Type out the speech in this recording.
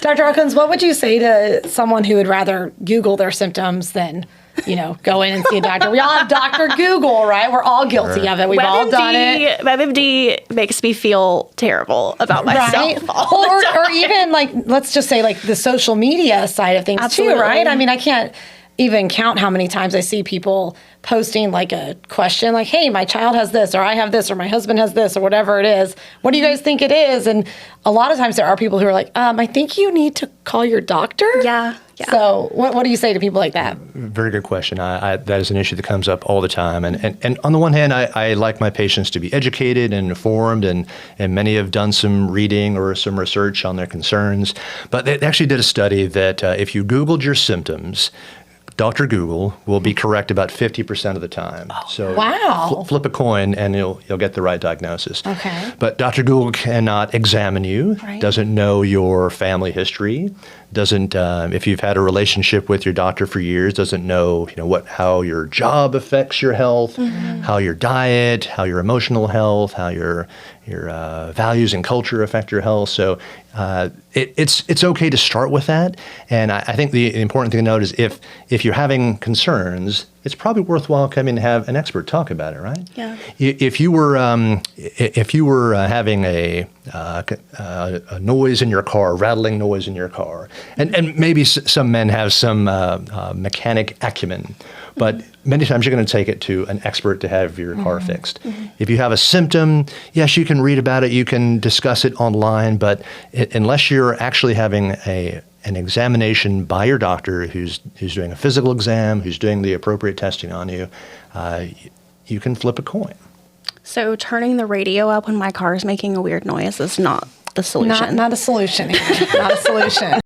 Dr. Hawkins, what would you say to someone who would rather Google their symptoms than, go in and see a doctor? We all have Dr. Google, right? We're all guilty of it. We've all done it. WebMD makes me feel terrible about myself. Right? All the time. Or even let's just say the social media side of things Absolutely. too, right? I mean, I can't even count how many times I see people posting a question like, hey, my child has this, or I have this, or my husband has this, or whatever it is. What do you guys think it is? And a lot of times there are people who are like, I think you need to call your doctor. Yeah. So what do you say to people like that? Very good question. That is an issue that comes up all the time. And on the one hand, I like my patients to be educated and informed, and many have done some reading or some research on their concerns. But they actually did a study that if you Googled your symptoms, Dr. Google will be correct about 50% of the time. So wow. Flip a coin and you'll get the right diagnosis. Okay. But Dr. Google cannot examine you, Right. doesn't know your family history, doesn't if you've had a relationship with your doctor for years, doesn't know how your job affects your health, how your diet, how your emotional health, how your values and culture affect your health. So it's okay to start with that. And I think the important thing to note is if you're having concerns, it's probably worthwhile coming and have an expert talk about it, right? Yeah. If you were having a noise in your car, rattling noise in your car, and maybe some men have some mechanic acumen, but many times you're going to take it to an expert to have your car fixed. If you have a symptom, yes, you can read about it, you can discuss it online, but unless you're actually having an examination by your doctor who's doing a physical exam, who's doing the appropriate testing on you, you can flip a coin. So turning the radio up when my car is making a weird noise is not the solution. Not a solution. Not a solution.